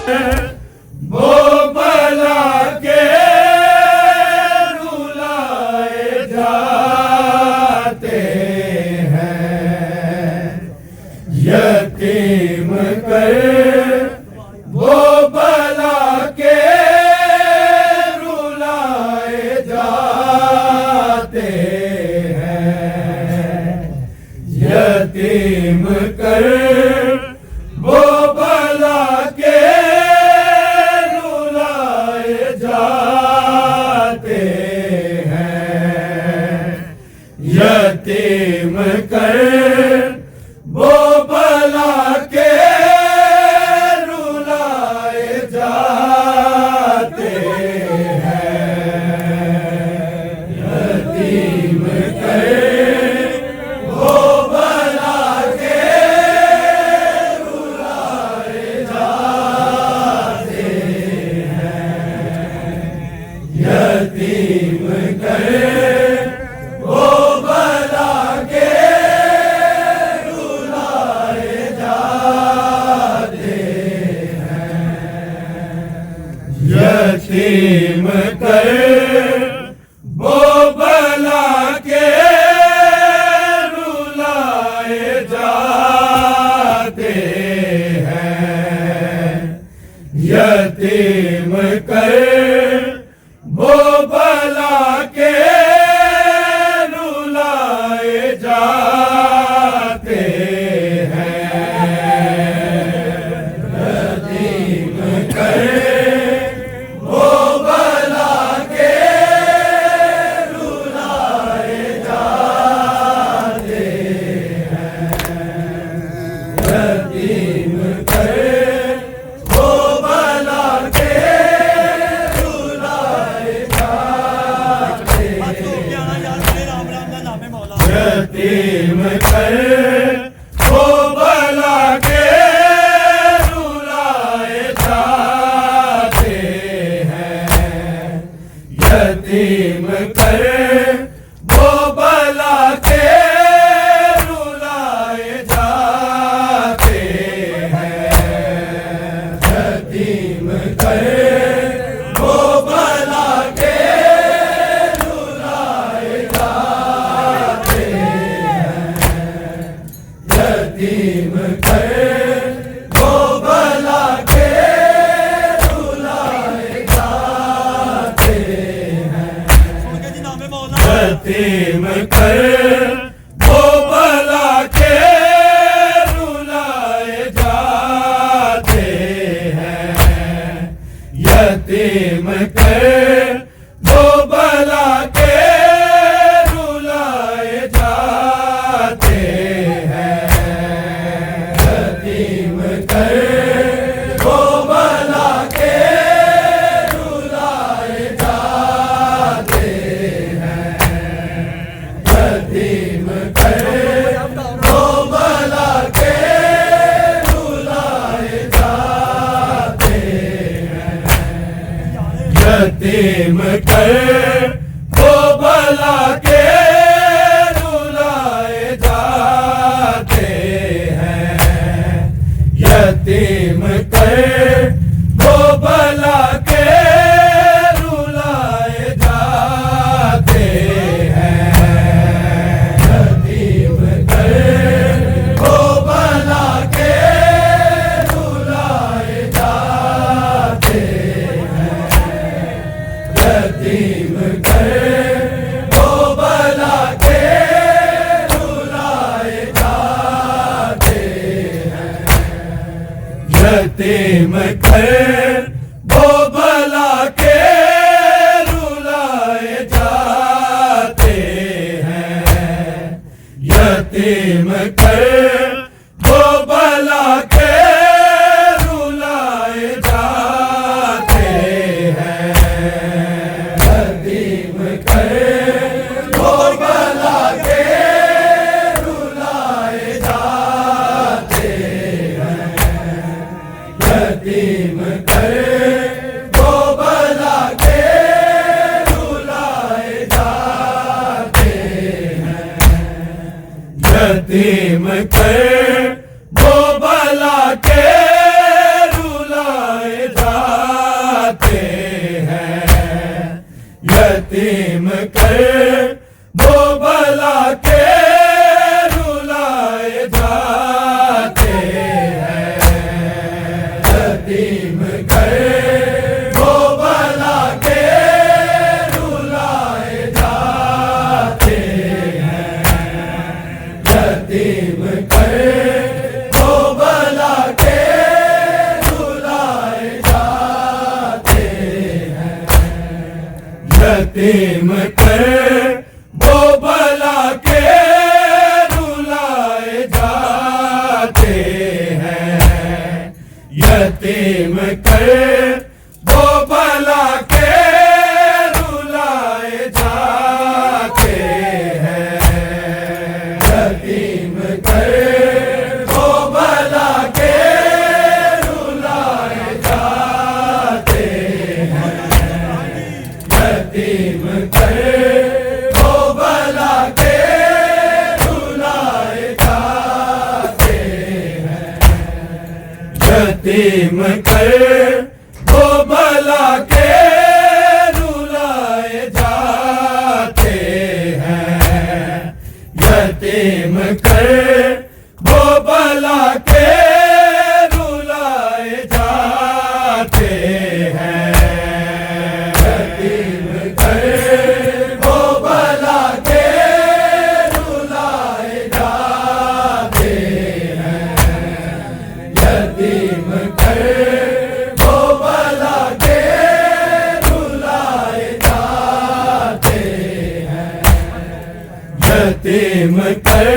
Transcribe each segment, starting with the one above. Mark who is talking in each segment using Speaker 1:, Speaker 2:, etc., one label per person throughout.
Speaker 1: वो भला के रुलाए जाते हैं यतीम कर वो भला के रुलाए जाते हैं यतीम कर वो भला के रुलाए जाते हैं यतीम कर वो भला के रुलाए जाते हैं यतीम कर वो भला के रुलाए जाते हैं यतीम कर वो भला के रुलाए जाते हैं यतीम कर वो भला के रुलाए जाते हैं यतीम कर वो भला के रुलाए जाते यतीम कर वो भला के रुलाए जाते हैं यतीम कर वो भला के रुलाए जाते हैं यतीम कर वो भला के यतीम कर वो भला के रुलाए जाते हैं यतीम कर वो भला के रुलाए जाते हैं यतीम कर वो भला के रुलाए जाते हैं यतीम कर वो भला के रुलाए जाते हैं यतीम कर वो भला के रुलाए जाते हैं यतीम कर वो भला के रुलाए जाते हैं यतीम कर वो भला के रुलाए जाते हैं यतीम कर वो भला के रुलाए जाते हैं यतीम कर वो भला के रुलाए जाते हैं यतीम कर वो भला के रुलाए जाते हैं यतीम कर वो भला के रुलाए जाते हैं यतीम कर वो भला के रुलाए जाते हैं यतीम कर वो भला के रुलाए जाते हैं यतीम कर वो भला के रुलाए कर वो भला के रुलाए जाते हैं। यतीम कर वो भला के रुलाए जाते हैं। यतीम कर वो भला के रुलाए जाते हैं। यतीम कर वो भला के रुलाए जाते हैं। यतीम कर वो भला के रुलाए जाते हैं। यतीम कर वो भला के रुलाए जाते हैं। यतीम कर वो भला के रुलाए जाते हैं। यतीम कर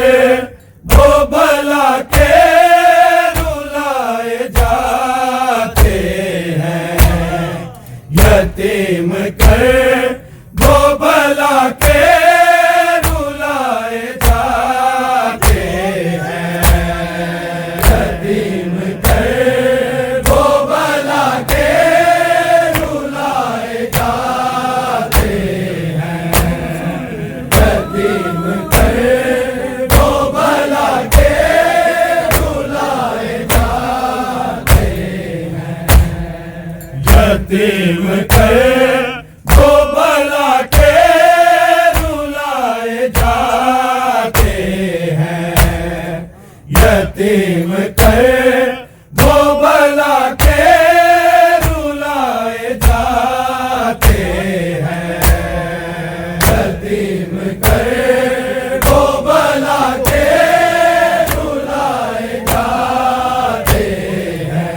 Speaker 1: वो भला के रुलाए जाते हैं। यतीम कर वो भला के रुलाए जाते हैं। यतीम कर वो भला के रुलाए जाते हैं। यतीम कर वो भला के रुलाए जाते हैं। यतीम कर वो भला के रुलाए जाते हैं। यतीम कर वो भला के रुलाए जाते हैं। यतीम कर वो भला के रुलाए जाते हैं।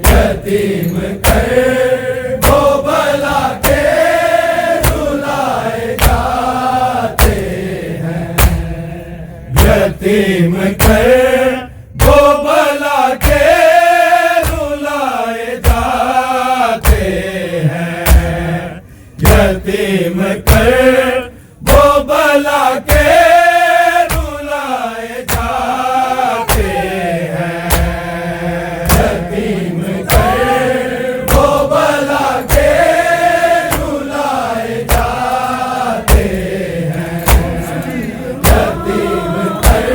Speaker 1: यतीम कर वो भला के रुलाए जाते हैं। यतीम कर वो भला के रुलाए जाते हैं। यतीम कर वो भला के रुलाए जाते हैं। यतीम कर वो भला के रुलाए जाते हैं। यतीम कर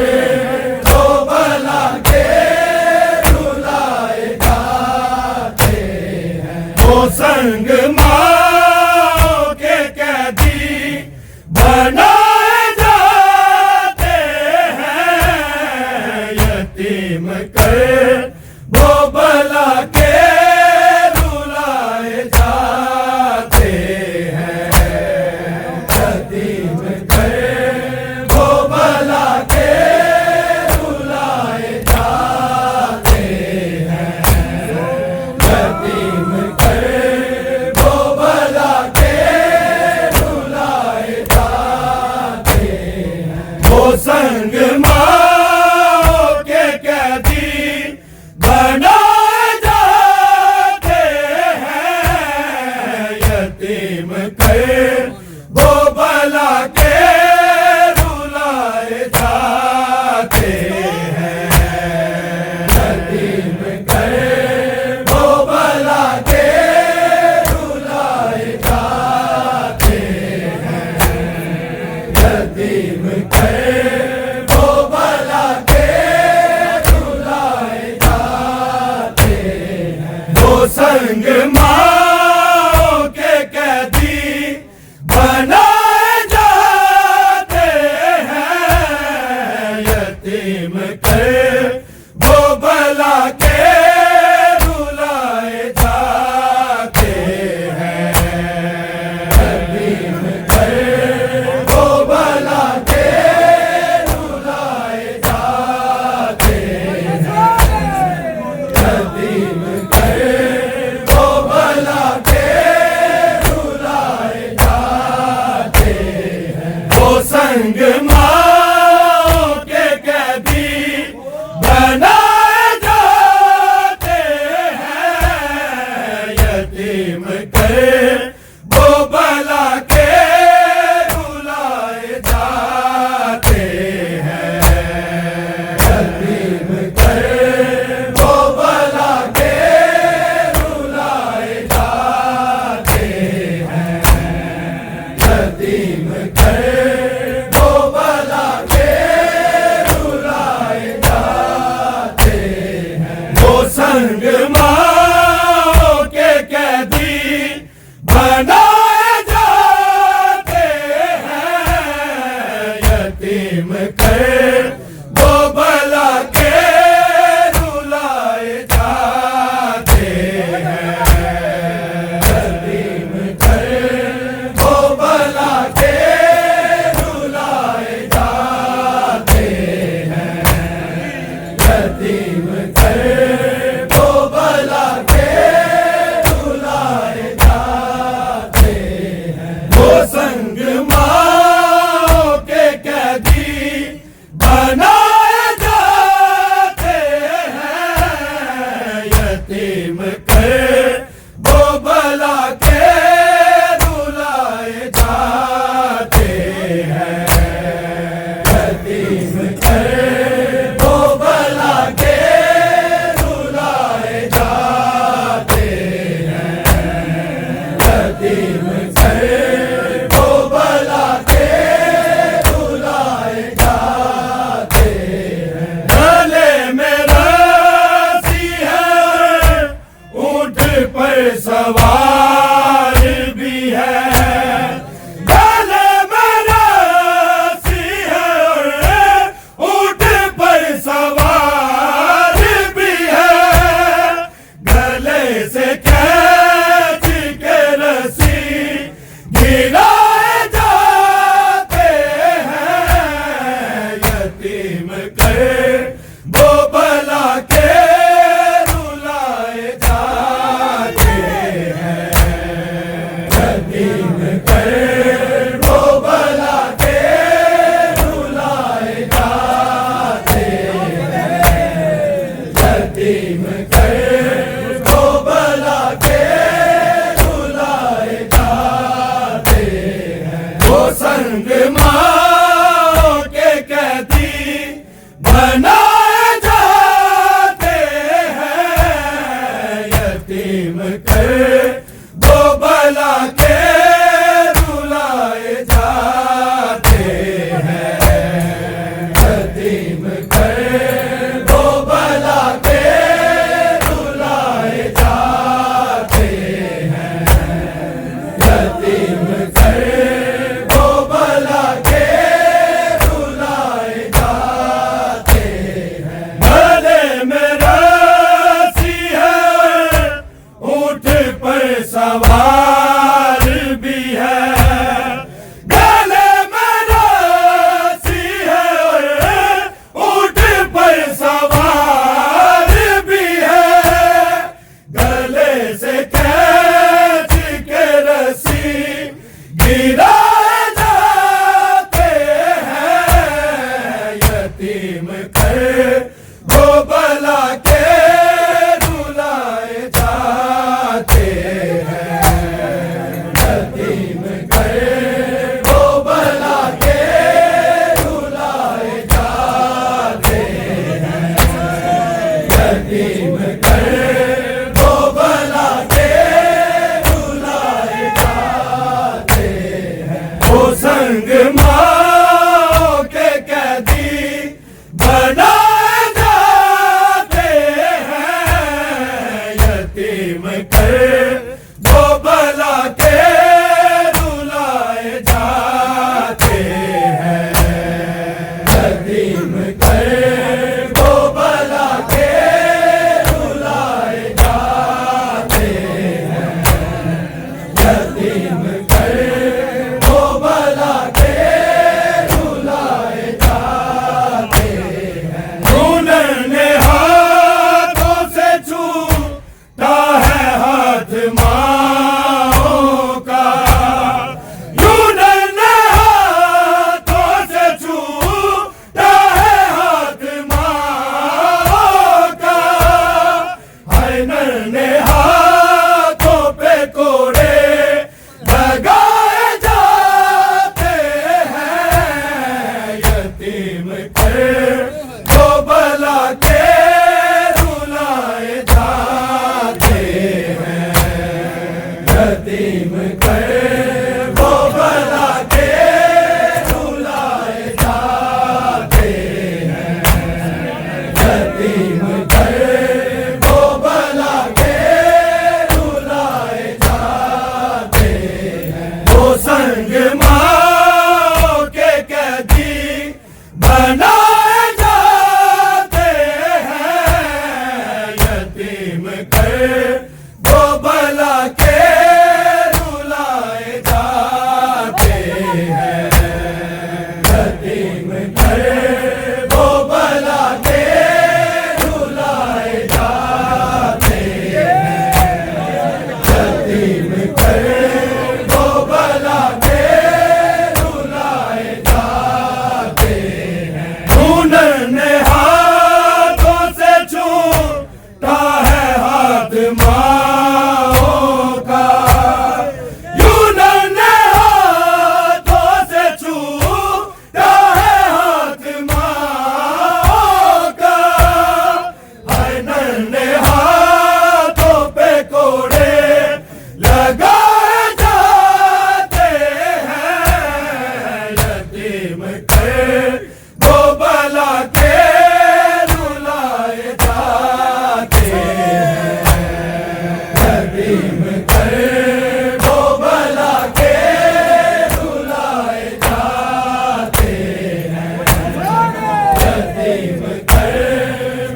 Speaker 1: वो भला के रुलाए जाते हैं। वो संग माओ के कैदी बनाए जाते हैं। यतीम कर वो भला के रुलाए जाते हैं। यतीम कर वो भला के रुलाए जाते हैं। यतीम कर वो भला के रुलाए जाते हैं। वो संग माओ के कैदी बनाए जाते हैं। यतीम कर वो भला के रुलाए जाते हैं। यतीम कर वो भला के रुलाए जाते हैं। यतीम कर वो भला के रुलाए जाते हैं। वो संग माओ के कैदी बनाए जाते हैं। यतीम कर वो भला के रुलाए जाते हैं। यतीम कर वो भला के रुलाए जाते हैं। यतीम कर वो यतीम कर दो भला के रुलाए जाते हैं। यतीम कर दो भला के रुलाए जाते हैं। यतीम कर दो भला के रुलाए जाते हैं। वो संग माओ के कैदी बनाए जाते हैं। यतीम कर दो भला के रुलाए जाते हैं। यतीम कर दो भला के रुलाए जाते हैं। यतीम कर दो भला के रुलाए जाते हैं। गले में रस्सी है ऊंट पर सवार भी है। गले में रस्सी है ऊंट पर सवार भी है। गले से खींच के रस्सी गिराए जाते हैं। यतीम कर दो भला के रुलाए जाते हैं। यतीम कर दो भला के रुलाए जाते हैं। यतीम कर दो भला के रुलाए जाते हैं। वो संग माओ के कैदी बनाए जाते हैं। यतीम कर दो भला के रुलाए जाते हैं। यतीम कर दो भला के रुलाए जाते हैं। यतीम कर दो भला के रुलाए जाते हैं। गले में रस्सी है ऊंट पर सवार भी है। गले में रस्सी है ऊंट पर सवार भी है। गले से खींच के रस्सी गिराए जाते हैं। यतीम कर दो भला के रुलाए जाते हैं। यतीम कर दो भला के रुलाए जाते हैं। यतीम कर दो भला के रुलाए जाते हैं। वो संग माओ के कैदी बनाए जाते हैं। यतीम कर दो भला के रुलाए जाते हैं। यतीम कर दो भला के रुलाए जाते हैं। यतीम कर दो भला के रुलाए जाते हैं। उन्होंने हाथों से छूटा है हाथ माओ का। उन्होंने हाथों से छूटा है हाथ माओ का। ने हाथों पे कोड़े लगाए जाते हैं। यतीम कर दो भला के रुलाए जाते हैं। यतीम कर दो भला के रुलाए जाते हैं। यतीम कर दो भला के रुलाए जाते हैं। वो संग माओ के कैदी वो बला के रुलाए जाते हैं। यतीम कर वो बला के रुलाए जाते हैं। यतीम कर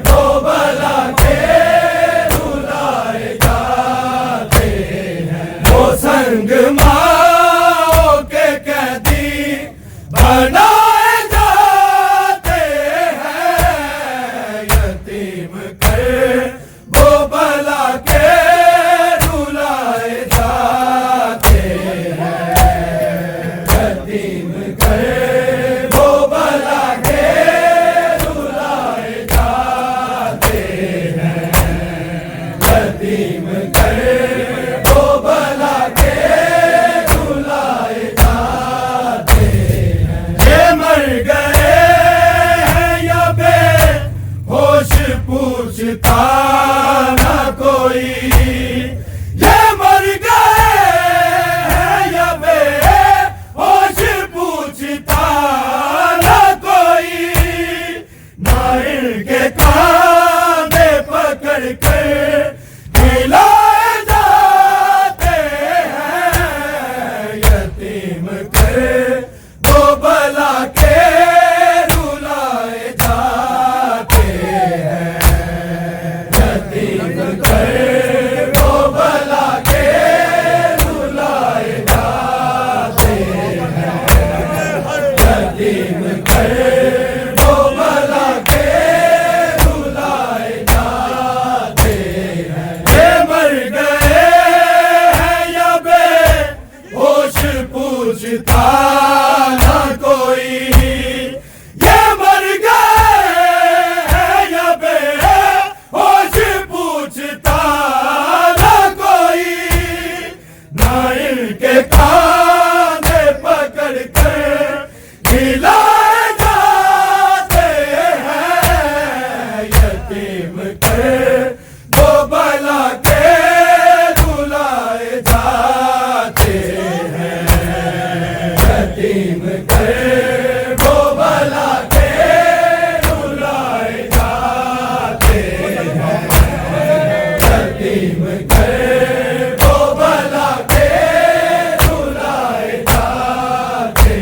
Speaker 1: वो बला के रुलाए जाते हैं। वो संग माओ के कैदी बनाए जाते हैं। यतीम कर वो बला के रुलाए जाते हैं। यतीम कर वो बला के रुलाए जाते हैं। यतीम कर वो बला के रुलाए जाते हैं। ये मर गए हैं या बेहोश पूछता ना कोई। ये मर गए हैं या बेहोश पूछता ना कोई। ना इनके कांधे पकड़ कर हिलाए जाते हैं। यतीम कर वो बला के रुलाए जाते हैं। यतीम कर वो बला के रुलाए जाते हैं। यतीम कर वो बला के रुलाए जाते हैं। ये मर गए हैं या बेहोश पूछता ना कोई। ये मर गए हैं या बेहोश पूछता ना कोई। ना इनके कांधे पकड़ कर हिलाए जाते हैं। यतीम कर वो बला के रुलाए जाते हैं। यतीम कर वो बला के रुलाए जाते हैं। यतीम कर वो बला के रुलाए जाते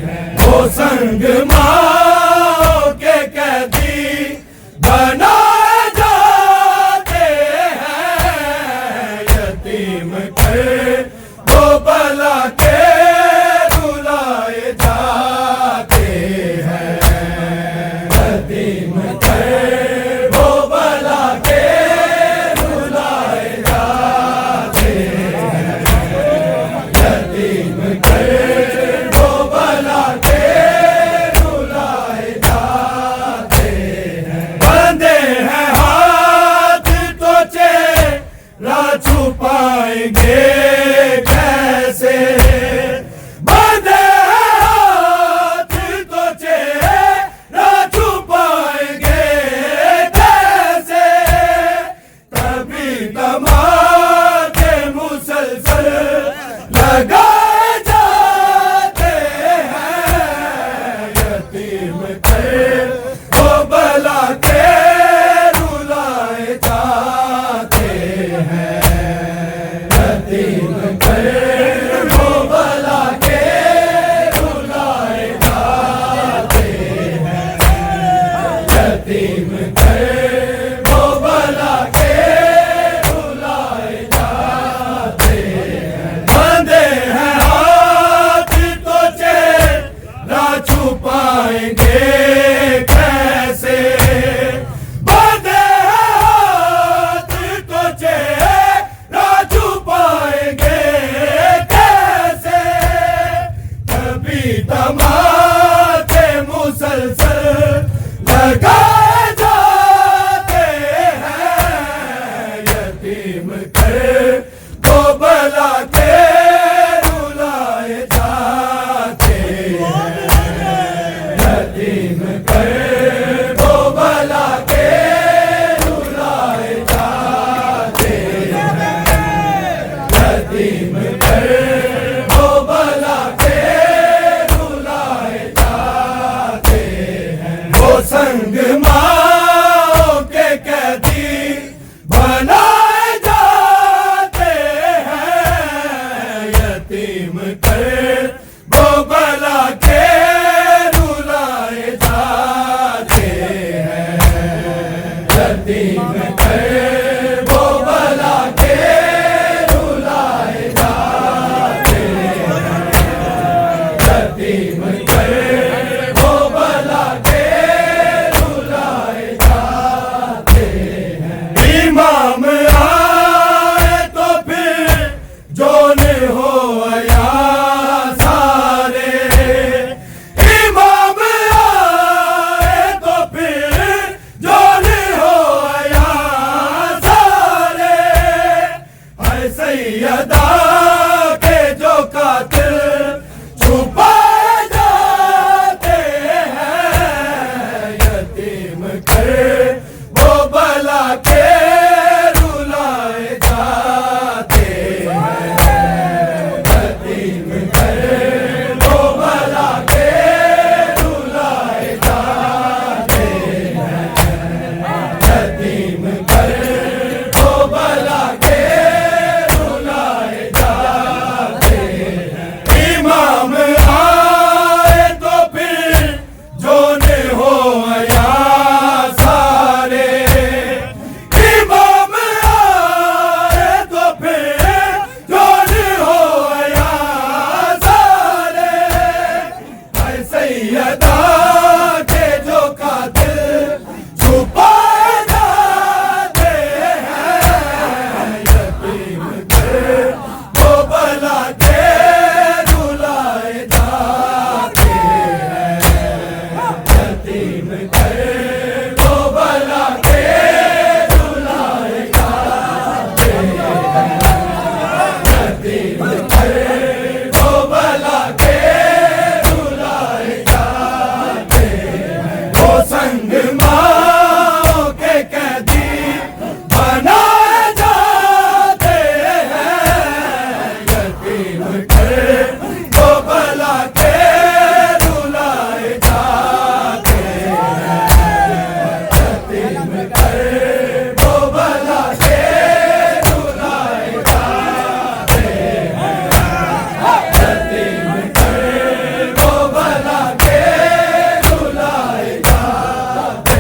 Speaker 1: हैं। वो संग माओ के कैदी बनाए जाते हैं। यतीम कर वो बला के रुलाए जाते हैं। यतीम कर वो बला के रुलाए जाते हैं। यतीम कर वो बला के रुलाए जाते हैं। बंधे हैं हाथ तो चेहरा छुपाएंगे कैसे। बंधे हैं हाथ तो चेहरा छुपाएंगे कैसे। तभी तमाचे मुसलसल लगाए जाते हैं। यतीम कर वो बला के रुलाए जाते हैं। यतीम कर वो बला के रुलाए जाते हैं। यतीम कर वो बला के रुलाए जाते हैं। बंधे हैं हाथ तो चेहरा छुपाएंगे कैसे। बंधे हैं हाथ तो चेहरा छुपाएंगे कैसे। कभी तमाचे मुसलसल लगाए जाते हैं। यतीम कर वो बला के रुलाए जाते हैं। यतीम कर वो बला के रुलाए जाते हैं। यतीम कर वो बला के रुलाए जाते संग माओ के कैदी बनाए जाते हैं, यतीम कर वो भला के रुलाए जाते हैं, यतीम कर वो भला के रुलाए जाते हैं, यतीम कर वो भला के रुलाए जाते हैं। इमाम आए तो फिर जोन हो आया सारे, इमाम आए तो फिर जोन हो आया सारे, है सैयदा के जो कातिल छुपाए जाते हैं, यतीम कर वो भला के रुलाए जाते हैं, यतीम कर वो भला के रुलाए जाते हैं, यतीम कर वो भला के रुलाए जाते हैं। इमाम आए तो फिर जोन हो आया सारे, इमाम आए तो फिर जोन हो आया सारे, है सैयदा के जो कातिल छुपाए जाते हैं, यतीम कर वो भला के रुलाए जाते हैं, यतीम कर वो भला के रुलाए जाते हैं, यतीम कर वो भला के रुलाए जाते हैं। वो संग माओ के कैदी बनाए जाते हैं, यतीम कर वो भला के रुलाए जाते हैं, यतीम कर वो भला के रुलाए जाते हैं, यतीम कर वो भला के रुलाए जाते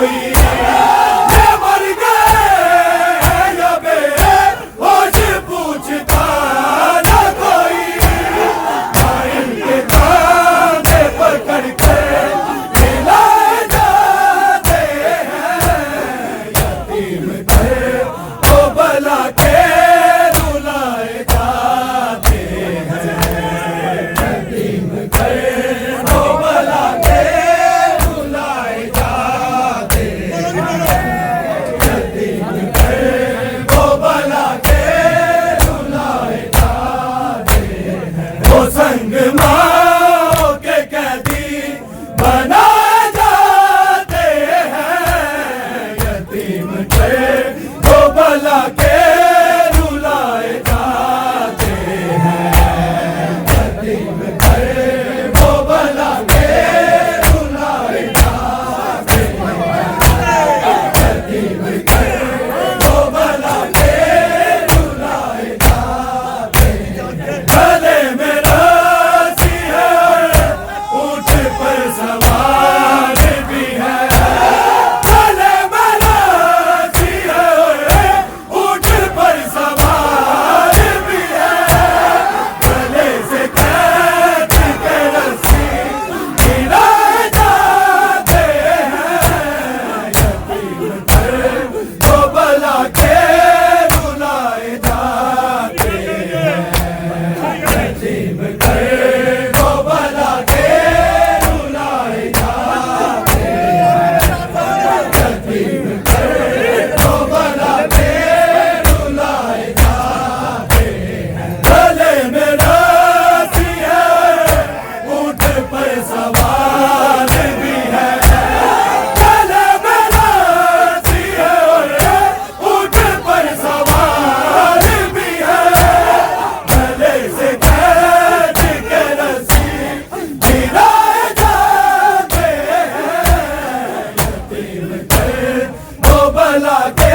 Speaker 1: कोई ये मर गए या बेहोश पूछता न कोई इनके कांधे पकड़ के हिलाए जाते हैं यतीम थे वो भला के रुलाए जाते हैं यतीम थे वो भला के रुलाए जाते हैं यतीम थे वो भला के रुलाए जाते हैं वो संग माओ के कैदी बनाए जाते हैं यतीम थे वो भला के रुलाए जाते हैं यतीम थे वो भला के रुलाए जाते हैं यतीम थे वो भला के रुलाए जाते हैं गले में रस्सी है ऊंट पर सवार भी है गले में रस्सी है ऊंट पर सवार भी है गले से खींच के रस्सी गिराए जाते हैं यतीम थे वो भला के रुलाए जाते हैं यतीम थे वो भला के रुलाए जाते हैं यतीम थे वो भला के रुलाए जाते हैं गले में रस्सी है ऊंट पर सवार भी है गले में रस्सी है ऊंट पर सवार भी है गले से खींच के रस्सी गिराए जाते हैं यतीम थे वो भला के